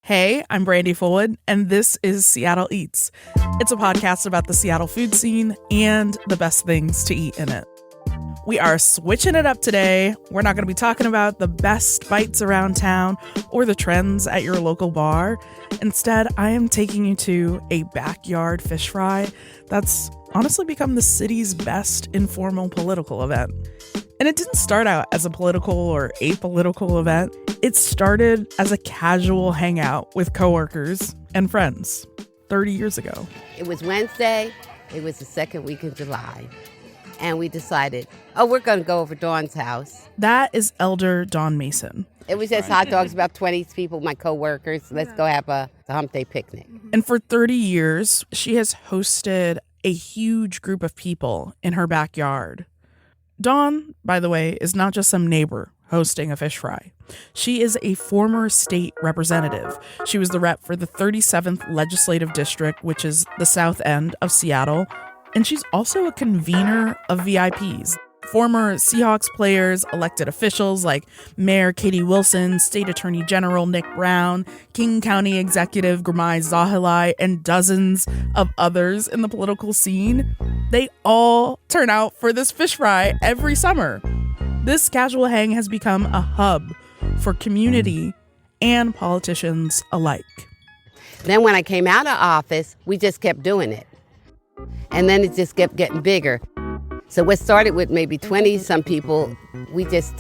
Hey, I'm Brandy Fullwood, and this is Seattle Eats. It's a podcast about the Seattle food scene and the best things to eat in it. We are switching it up today. We're not going to be talking about the best bites around town or the trends at your local bar. Instead, I am taking you to a backyard fish fry that's honestly become the city's best informal political event. And it didn't start out as a political or apolitical event. It started as a casual hangout with coworkers and friends 30 years ago. It was Wednesday. It was the second week of July. And we decided, we're going to go over Dawn's house. That is Elder Dawn Mason. It was just hot dogs, about 20 people, my coworkers. Let's go have a hump day picnic. And for 30 years, she has hosted a huge group of people in her backyard. Dawn, by the way, is not just some neighbor hosting a fish fry. She is a former state representative. She was the rep for the 37th Legislative District, which is the south end of Seattle. And she's also a convener of VIPs. Former Seahawks players, elected officials like Mayor Katie Wilson, State Attorney General Nick Brown, King County Executive Gurmai Zahilai, and dozens of others in the political scene. They all turn out for this fish fry every summer. This casual hang has become a hub for community and politicians alike. Then when I came out of office, we just kept doing it. And then it just kept getting bigger. So what started with maybe 20 some people, they just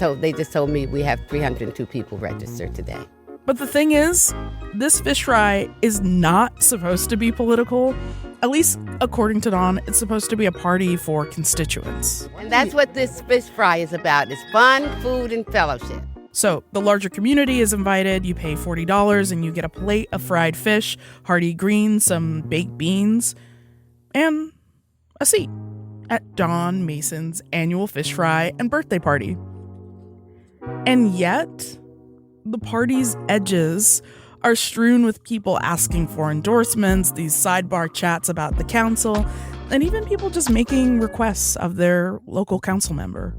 told me we have 302 people registered today. But the thing is, this fish fry is not supposed to be political. At least according to Dawn, it's supposed to be a party for constituents. And that's what this fish fry is about. It's fun, food, and fellowship. So the larger community is invited. You pay $40 and you get a plate of fried fish, hearty greens, some baked beans, and a seat at Dawn Mason's annual fish fry and birthday party. And yet, the party's edges are strewn with people asking for endorsements, these sidebar chats about the council, and even people just making requests of their local council member.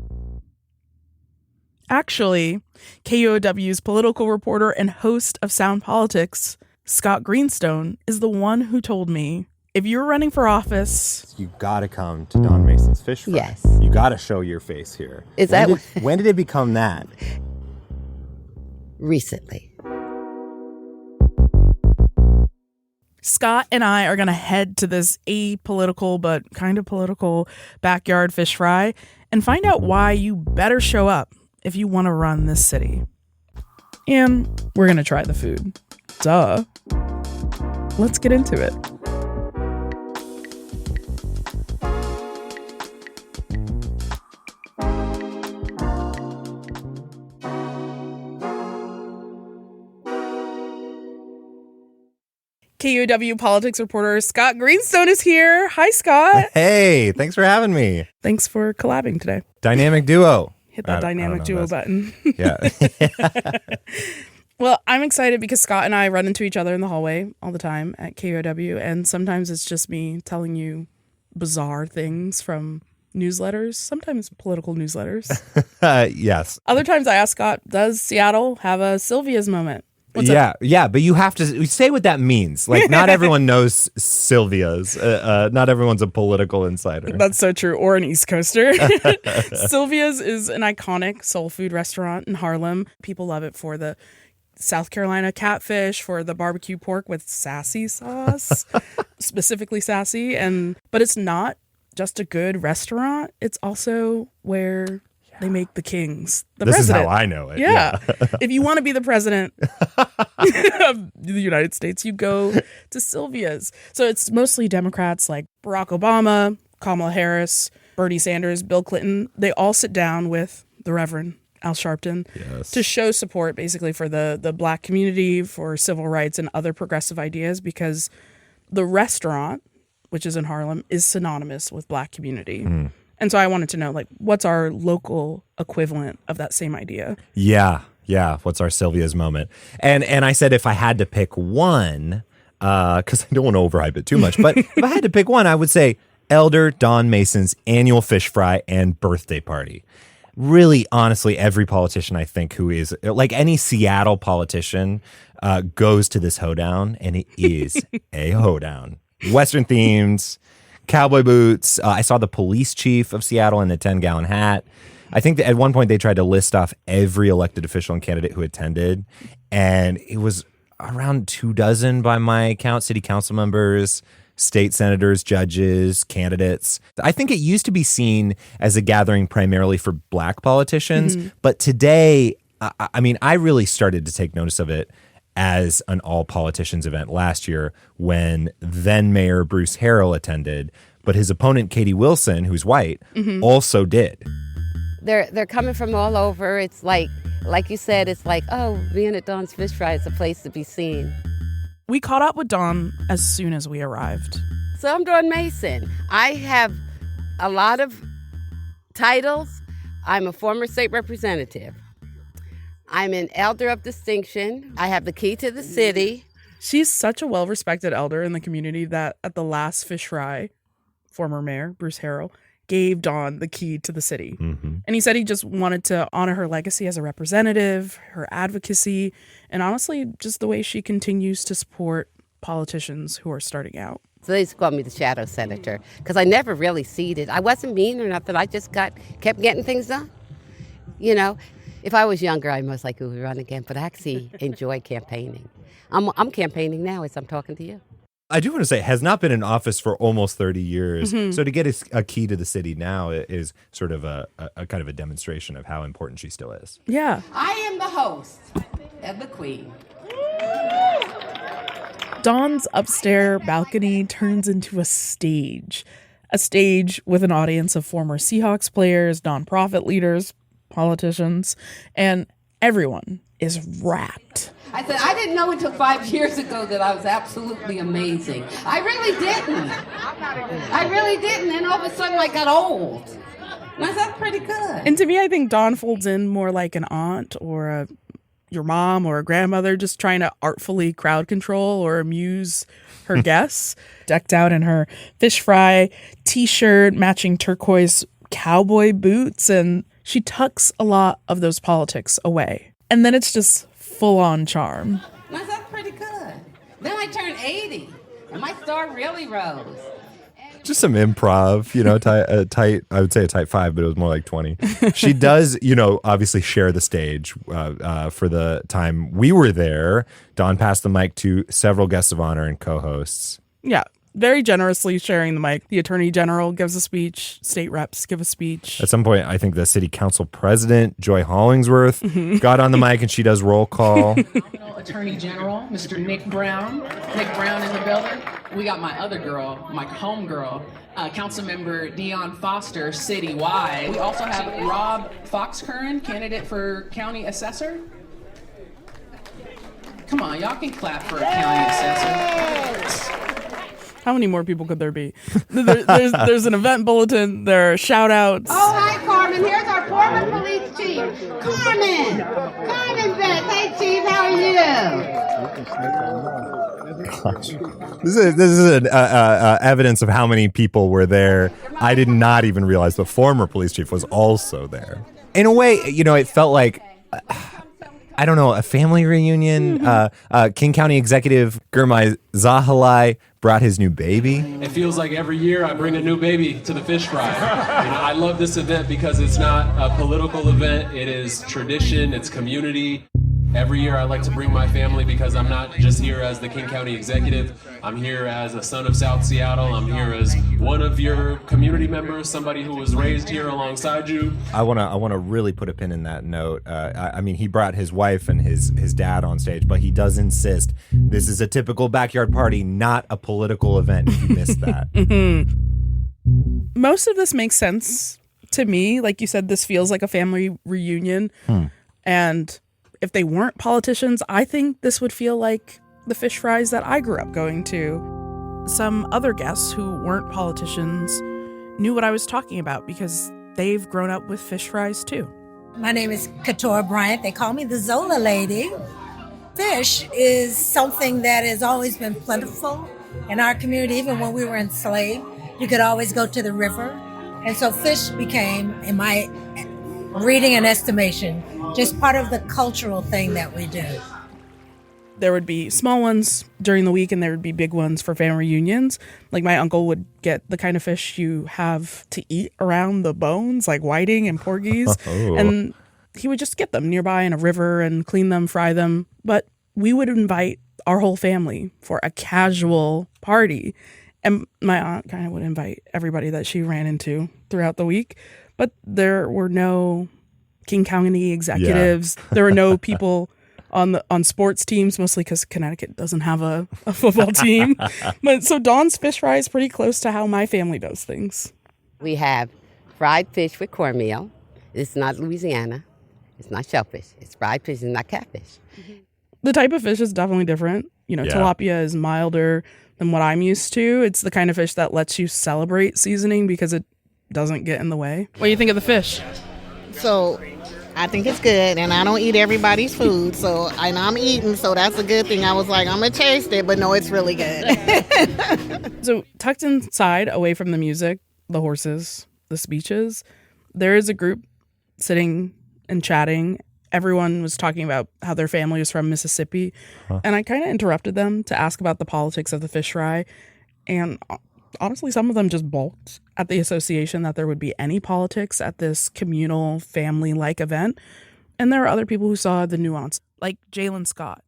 Actually, KUOW's political reporter and host of Sound Politics, Scott Greenstone, is the one who told me, if you're running for office, you gotta come to Dawn Mason's fish fry. Yes. You gotta show your face here. When did it become that? Recently. Scott and I are going to head to this apolitical but kind of political backyard fish fry and find out why you better show up if you want to run this city. And we're going to try the food. Duh. Let's get into it. KUOW politics reporter Scott Greenstone is here. Hi, Scott. Hey, thanks for having me. Thanks for collabing today. Dynamic duo. Hit that dynamic duo button. Yeah. Well, I'm excited because Scott and I run into each other in the hallway all the time at KUOW, and sometimes it's just me telling you bizarre things from newsletters, sometimes political newsletters. Yes. Other times I ask Scott, does Seattle have a Sylvia's moment? Yeah, but you have to say what that means. Like, not everyone knows Sylvia's. Not everyone's a political insider. That's so true. Or an East Coaster. Sylvia's is an iconic soul food restaurant in Harlem. People love it for the South Carolina catfish, for the barbecue pork with sassy sauce, specifically sassy. But it's not just a good restaurant. It's also where they make the kings. This president. Is how I know it. Yeah. If you want to be the president of the United States, you go to Sylvia's. So it's mostly Democrats like Barack Obama, Kamala Harris, Bernie Sanders, Bill Clinton. They all sit down with the Reverend Al Sharpton to show support basically for the Black community, for civil rights and other progressive ideas, because the restaurant, which is in Harlem, is synonymous with Black community. Mm. And so I wanted to know, like, what's our local equivalent of that same idea? Yeah. What's our Sylvia's moment? And I said if I had to pick one, because I don't want to overhype it too much, but if I had to pick one, I would say Elder Dawn Mason's annual fish fry and birthday party. really, honestly, every politician I think who is like any Seattle politician goes to this hoedown, and it is a hoedown. Western themes, cowboy boots. I saw the police chief of Seattle in a 10-gallon hat. I think that at one point they tried to list off every elected official and candidate who attended, and it was around 24 by my count, city council members, state senators, judges, candidates. I think it used to be seen as a gathering primarily for black politicians, but today, I really started to take notice of it as an all politicians event last year when then Mayor Bruce Harrell attended, but his opponent Katie Wilson, who's white, also did. They're coming from all over. It's like you said, it's like, oh, being at Dawn's Fish Fry is a place to be seen. We caught up with Dawn as soon as we arrived. So I'm Dawn Mason. I have a lot of titles. I'm a former state representative. I'm an elder of distinction. I have the key to the city. She's such a well-respected elder in the community that at the last fish fry, former mayor Bruce Harrell gave Dawn the key to the city. And he said he just wanted to honor her legacy as a representative, her advocacy, and honestly, just the way she continues to support politicians who are starting out. So they used to call me the shadow senator because I never really ceded. I wasn't mean or nothing. I just kept getting things done. You know, if I was younger, I most likely would run again, but I actually enjoy campaigning. I'm campaigning now as I'm talking to you. I do want to say, has not been in office for almost 30 years. So to get a key to the city now is sort of a kind of a demonstration of how important she still is. Yeah. I am the host and the queen. Dawn's upstairs balcony turns into a stage with an audience of former Seahawks players, nonprofit leaders, politicians, and everyone is wrapped. I said, I didn't know until 5 years ago that I was absolutely amazing. I really didn't. And all of a sudden I got old. And I said, that's pretty good. And to me, I think Dawn folds in more like an aunt or your mom or a grandmother just trying to artfully crowd control or amuse her guests. Decked out in her fish fry t-shirt, matching turquoise cowboy boots, and she tucks a lot of those politics away. And then it's just full-on charm. That's pretty good. Then I turned 80, and my star really rose. Just some improv, tight, I would say a type 5, but it was more like 20. She does, obviously share the stage for the time we were there. Dawn passed the mic to several guests of honor and co-hosts. Yeah. Very generously sharing the mic. The attorney general gives a speech. State reps give a speech. At some point, I think the city council president, Joy Hollingsworth, got on the mic and she does roll call. Attorney General, Mr. Nick Brown. Nick Brown in the building. We got my other girl, my home girl, Councilmember Dion Foster, citywide. We also have Rob Foxcurran, candidate for county assessor. Come on, y'all can clap for a county assessor. How many more people could there be? There's an event bulletin. There are shout outs. Oh, hi, Carmen. Here's our former police chief. Carmen Beth. Hey, Chief. How are you? This is an evidence of how many people were there. I did not even realize the former police chief was also there. In a way, it felt like, I don't know, a family reunion. King County Executive Gurmai Zahalai brought his new baby. It feels like every year I bring a new baby to the fish fry. I love this event because it's not a political event. It is tradition. It's community. Every year I like to bring my family because I'm not just here as the King County Executive. I'm here as a son of South Seattle. I'm here as one of your community members, somebody who was raised here alongside you. I wanna really put a pin in that note. He brought his wife and his dad on stage, but he does insist this is a typical backyard party, not a political event. If you missed that. Most of this makes sense to me. Like you said, this feels like a family reunion. And if they weren't politicians, I think this would feel like the fish fries that I grew up going to. Some other guests who weren't politicians knew what I was talking about because they've grown up with fish fries too. My name is Katora Bryant. They call me the Zola Lady. Fish is something that has always been plentiful in our community. Even when we were enslaved, you could always go to the river. And so fish became, in my reading and estimation, just part of the cultural thing that we do. There would be small ones during the week and there would be big ones for family reunions. Like my uncle would get the kind of fish you have to eat around the bones, like whiting and porgies. And he would just get them nearby in a river and clean them, fry them. But we would invite our whole family for a casual party. And my aunt kind of would invite everybody that she ran into throughout the week. But there were no King County executives. There were no people on sports teams, mostly because Connecticut doesn't have a football team. But so Dawn's fish fry is pretty close to how my family does things. We have fried fish with cornmeal. It's not Louisiana. It's not shellfish. It's fried fish. It's not catfish. The type of fish is definitely different. Tilapia is milder than what I'm used to. It's the kind of fish that lets you celebrate seasoning because it doesn't get in the way. What do you think of the fish? So I think it's good, and I don't eat everybody's food, and I'm eating, so that's a good thing. I was like, I'm going to taste it, but no, it's really good. So tucked inside, away from the music, the horses, the speeches, there is a group sitting and chatting. Everyone was talking about how their family was from Mississippi, and I kind of interrupted them to ask about the politics of the fish fry, and honestly, some of them just balked at the association that there would be any politics at this communal, family-like event. And there are other people who saw the nuance, like Jalen Scott.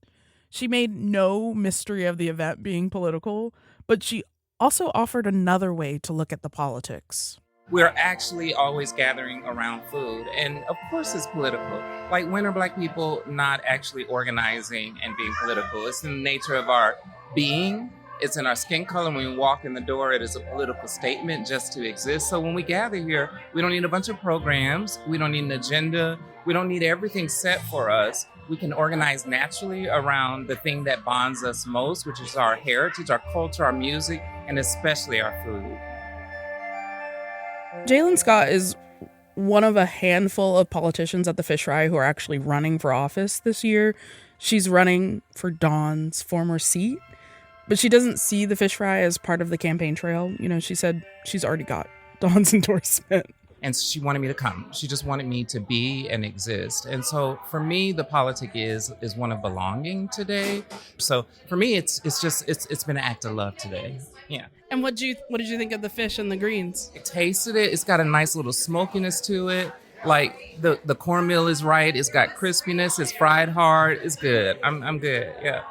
She made no mystery of the event being political, but she also offered another way to look at the politics. We're actually always gathering around food, and of course it's political. Like, when are Black people not actually organizing and being political? It's in the nature of our being. It's in our skin color. When we walk in the door, it is a political statement just to exist. So when we gather here, we don't need a bunch of programs. We don't need an agenda. We don't need everything set for us. We can organize naturally around the thing that bonds us most, which is our heritage, our culture, our music, and especially our food. Jalen Scott is one of a handful of politicians at the Fish Fry who are actually running for office this year. She's running for Dawn's former seat. But she doesn't see the fish fry as part of the campaign trail. She said she's already got Dawn's endorsement. And she wanted me to come. She just wanted me to be and exist. And so for me, the politic is one of belonging today. So for me, it's been an act of love today. Yeah. And what did you think of the fish and the greens? I tasted it. It's got a nice little smokiness to it. Like the cornmeal is right. It's got crispiness. It's fried hard. It's good. I'm good. Yeah.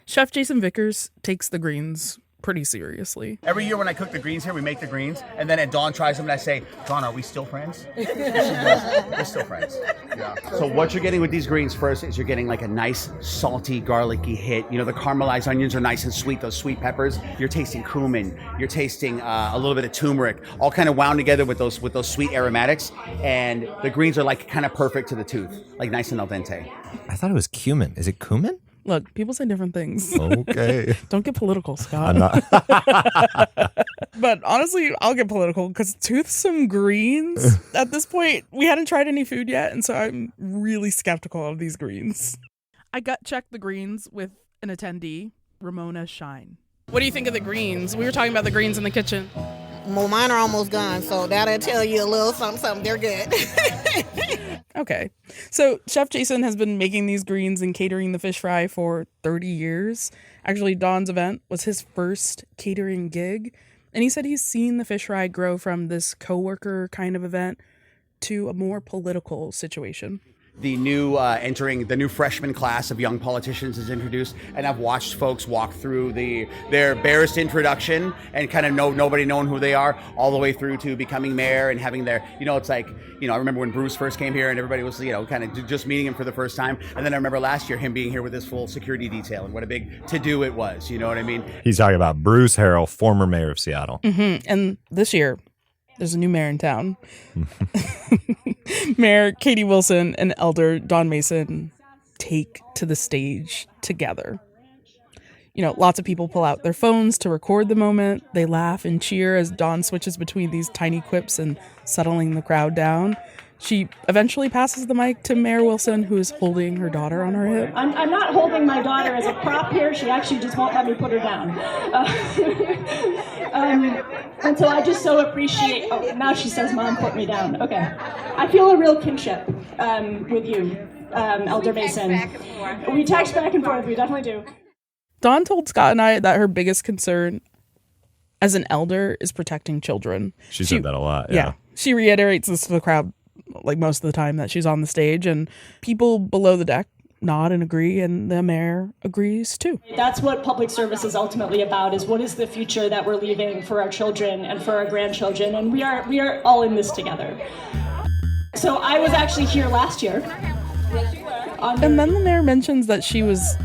Chef Jason Vickers takes the greens pretty seriously. Every year when I cook the greens here, we make the greens, and then Dawn tries them, and I say, Dawn, are we still friends? We're still friends. Yeah. So what you're getting with these greens first is you're getting like a nice salty, garlicky hit. The caramelized onions are nice and sweet, those sweet peppers. You're tasting cumin. You're tasting a little bit of turmeric, all kind of wound together with those sweet aromatics, and the greens are like kind of perfect to the tooth, like nice and al dente. I thought it was cumin. Is it cumin? Look, people say different things. Okay. Don't get political, Scott. I'm not. But honestly, I'll get political because toothsome greens, at this point, we hadn't tried any food yet. And so I'm really skeptical of these greens. I gut checked the greens with an attendee, Ramona Shine. What do you think of the greens? We were talking about the greens in the kitchen. Well, mine are almost gone, so that'll tell you a little something. They're good. Okay. So Chef Jason has been making these greens and catering the fish fry for 30 years. Actually, Dawn's event was his first catering gig. And he said he's seen the fish fry grow from this coworker kind of event to a more political situation. The new the new freshman class of young politicians is introduced, and I've watched folks walk through their barest introduction and kind of nobody knowing who they are, all the way through to becoming mayor and having their, it's like, I remember when Bruce first came here and everybody was, kind of just meeting him for the first time. And then I remember last year him being here with his full security detail and what a big to-do it was, you know what I mean? He's talking about Bruce Harrell, former mayor of Seattle. Mm-hmm. And this year, there's a new mayor in town. Mayor Katie Wilson and Elder Don Mason take to the stage together. Lots of people pull out their phones to record the moment. They laugh and cheer as Don switches between these tiny quips and settling the crowd down. She eventually passes the mic to Mayor Wilson, who is holding her daughter on her hip. I'm not holding my daughter as a prop here. She actually just won't let me put her down. And so I just so appreciate, now she says, Mom, put me down. Okay. I feel a real kinship with you, Elder Mason. We text back and forth. We definitely do. Dawn told Scott and I that her biggest concern as an elder is protecting children. She said that a lot. Yeah. She reiterates this to the crowd like most of the time that she's on the stage, and people below the deck nod and agree, and the mayor agrees too. That's what public service is ultimately about, is what is the future that we're leaving for our children and for our grandchildren, and we are all in this together. So I was actually here last year. And then the mayor mentions that she was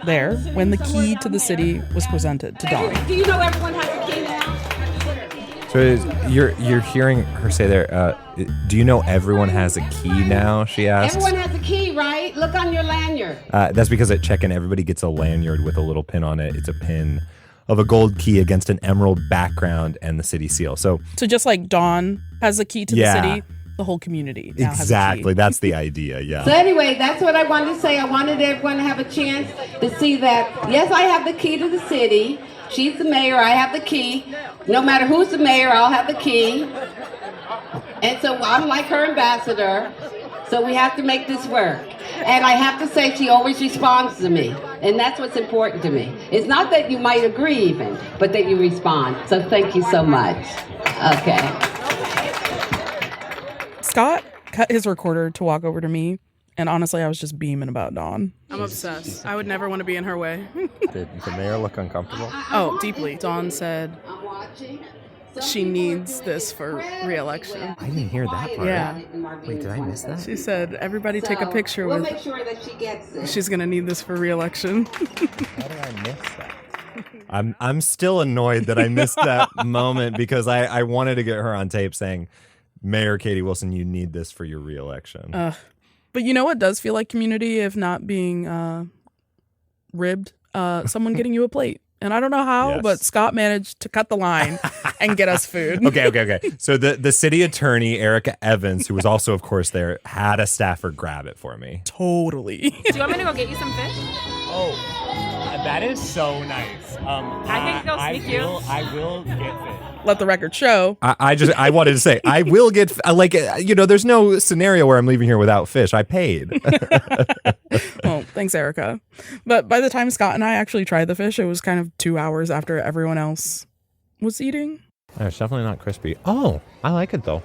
there when the key to the city was presented to Dawn. Do you know everyone has a key now? So you're hearing her say there, do you know everyone has a key now, she asks? Everyone has a key, right? Look on your lanyard. That's because at check-in, everybody gets a lanyard with a little pin on it. It's a pin of a gold key against an emerald background and the city seal. So just like Dawn has a key to the city, the whole community now has a key. That's the idea, yeah. So anyway, that's what I wanted to say. I wanted everyone to have a chance to see that, yes, I have the key to the city. She's the mayor, I have the key. No matter who's the mayor, I'll have the key. And so I'm like her ambassador. So we have to make this work. And I have to say, she always responds to me. And that's what's important to me. It's not that you might agree even, but that you respond. So thank you so much. Okay. Scott cut his recorder to walk over to me, and honestly, I was just beaming about Dawn. I'm obsessed. I would never want to be in her way. Did the mayor look uncomfortable? Oh, deeply. Dawn said she needs this for re-election. I didn't hear that part. Yeah. Wait, did I miss that? She said, everybody take a picture We'll with make sure that she gets it. She's going to need this for re-election. How did I miss that? I'm still annoyed that I missed that moment because I wanted to get her on tape saying, Mayor Katie Wilson, you need this for your re-election. But you know what does feel like community if not being ribbed? Someone getting you a plate. And I don't know how, but Scott managed to cut the line and get us food. Okay. So the city attorney, Erica Evans, who was also, of course, there, had a staffer grab it for me. Totally. Do you want me to go get you some fish? Oh, that is so nice. I can go sneak you. I will get fish. Let the record show. I wanted to say, I will get, there's no scenario where I'm leaving here without fish. I paid. Well, thanks, Erica. But by the time Scott and I actually tried the fish, it was kind of 2 hours after everyone else was eating. It's definitely not crispy. Oh, I like it, though.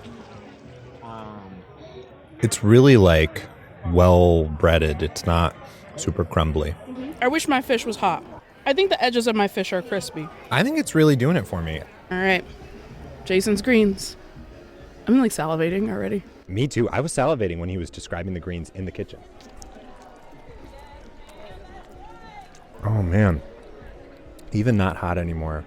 It's really, well-breaded. It's not super crumbly. I wish my fish was hot. I think the edges of my fish are crispy. I think it's really doing it for me. All right. Jason's greens. I'm salivating already. Me too. I was salivating when he was describing the greens in the kitchen. Oh, man. Even not hot anymore.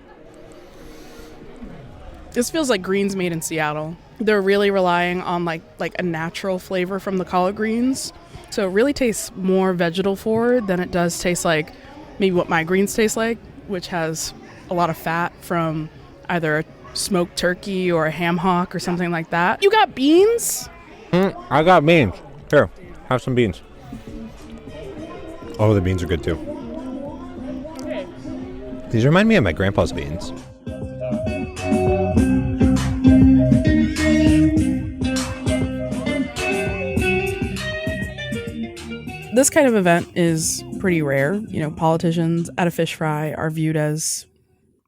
This feels like greens made in Seattle. They're really relying on like a natural flavor from the collard greens. So it really tastes more vegetal forward than it does taste like maybe what my greens taste like, which has a lot of fat from either a smoked turkey or a ham hock or something like that. You got beans? I got beans. Here, have some beans. Oh, the beans are good too. These remind me of my grandpa's beans. This kind of event is pretty rare. You know, politicians at a fish fry are viewed as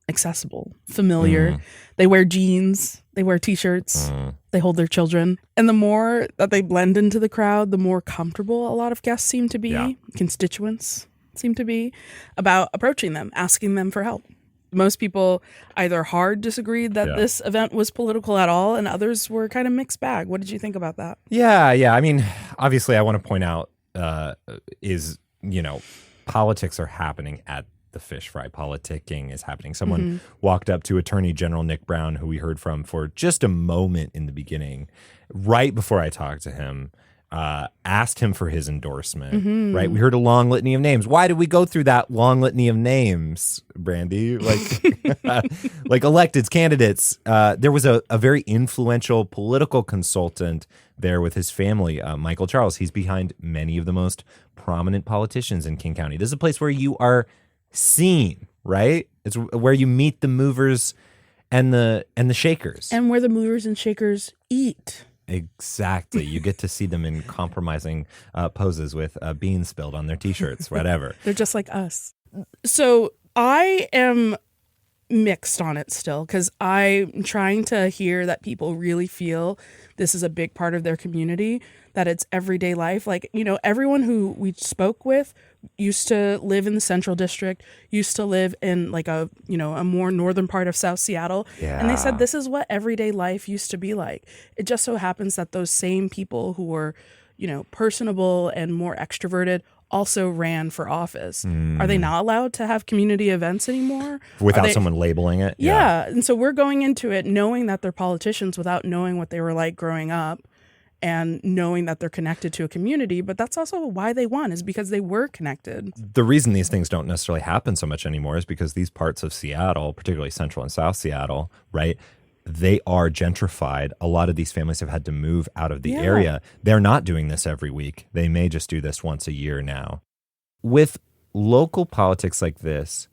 accessible, familiar. They wear jeans, they wear t-shirts, they hold their children. And the more that they blend into the crowd, the more comfortable a lot of guests seem to be, constituents seem to be, about approaching them, asking them for help. Most people either hard disagreed that this event was political at all, and others were kind of mixed bag. What did you think about that? Yeah. I mean, obviously I want to point out politics are happening at the fish fry. Politicking is happening. Someone walked up to Attorney General Nick Brown, who we heard from for just a moment in the beginning, right before I talked to him, asked him for his endorsement, right? We heard a long litany of names. Why did we go through that long litany of names, Brandy? Like, like electeds, candidates. There was a very influential political consultant there with his family, Michael Charles. He's behind many of the most prominent politicians in King County. This is a place where you are seen, right? It's where you meet the movers and the shakers. And where the movers and shakers eat. Exactly. You get to see them in compromising poses with beans spilled on their T-shirts, whatever. They're just like us. So I am mixed on it still because I'm trying to hear that people really feel this is a big part of their community, that it's everyday life. Like, you know, everyone who we spoke with used to live in the Central District, used to live in like a more northern part of South Seattle. Yeah. And they said this is what everyday life used to be like. It just so happens that those same people who were, you know, personable and more extroverted also ran for office. Are they not allowed to have community events anymore? Without someone labeling it? Yeah. And so we're going into it knowing that they're politicians without knowing what they were like growing up and knowing that they're connected to a community. But that's also why they won, is because they were connected. The reason these things don't necessarily happen so much anymore is because these parts of Seattle, particularly Central and South Seattle, right, they are gentrified. A lot of these families have had to move out of the area. They're not doing this every week. They may just do this once a year now. With local politics like this,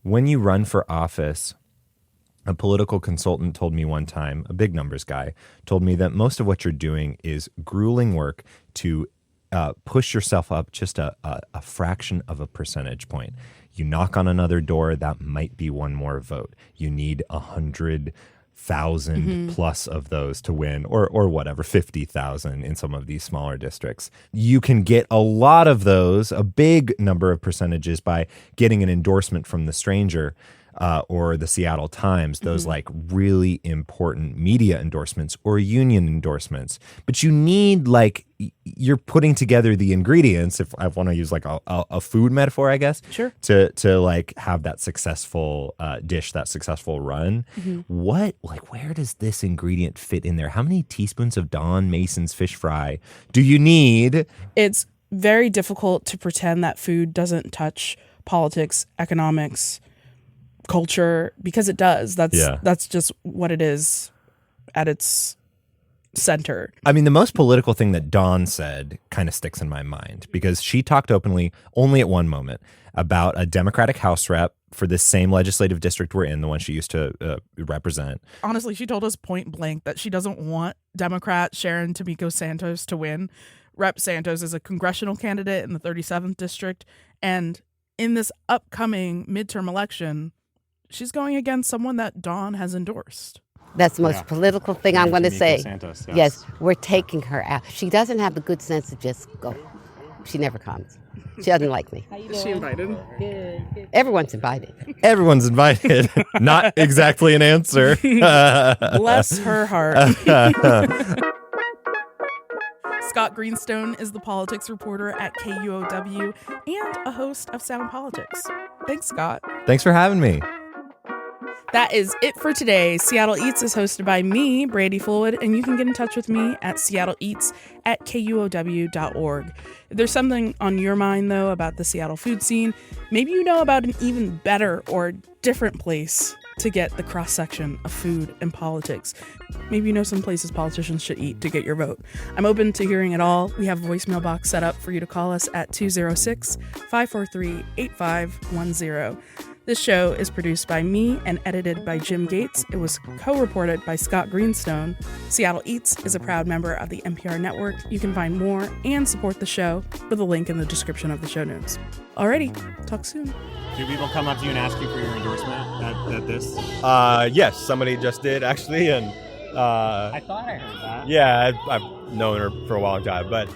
when you run for office, a political consultant told me one time, a big numbers guy, told me that most of what you're doing is grueling work to push yourself up just a fraction of a percentage point. You knock on another door, that might be one more vote. You need 100,000 plus of those to win, or whatever, 50,000 in some of these smaller districts. You can get a lot of those, a big number of percentages, by getting an endorsement from the stranger. Or the Seattle Times, those like really important media endorsements or union endorsements. But you need, like, you're putting together the ingredients, if I want to use like a food metaphor, I guess, sure, to like have that successful dish, that successful run. Where does this ingredient fit in there? How many teaspoons of Don Mason's fish fry do you need? It's very difficult to pretend that food doesn't touch politics, economics, culture, because it does. That's just what it is at its center. I mean, the most political thing that Dawn said kind of sticks in my mind, because she talked openly, only at one moment, about a Democratic House rep for this same legislative district we're in, the one she used to represent. Honestly, she told us point blank that she doesn't want Democrat Sharon Tomiko Santos to win. Rep Santos is a congressional candidate in the 37th district, and in this upcoming midterm election, she's going against someone that Dawn has endorsed. That's the most political thing I'm going to say. Santos, yes, we're taking her out. She doesn't have the good sense to just go. She never comes. She doesn't like me. Is she invited? Good. Everyone's invited. Everyone's invited. Not exactly an answer. Bless her heart. Scott Greenstone is the politics reporter at KUOW and a host of Sound Politics. Thanks, Scott. Thanks for having me. That is it for today. Seattle Eats is hosted by me, Brady Fullwood, and you can get in touch with me at seattleeats@kuow.org. If there's something on your mind, though, about the Seattle food scene, maybe you know about an even better or different place to get the cross-section of food and politics. Maybe you know some places politicians should eat to get your vote. I'm open to hearing it all. We have a voicemail box set up for you to call us at 206-543-8510. This show is produced by me and edited by Jim Gates. It was co-reported by Scott Greenstone. Seattle Eats is a proud member of the NPR network. You can find more and support the show with a link in the description of the show notes. Alrighty, talk soon. Do people come up to you and ask you for your endorsement at this? Yes, somebody just did, actually, and I thought I heard that. Yeah, I've known her for a long time, but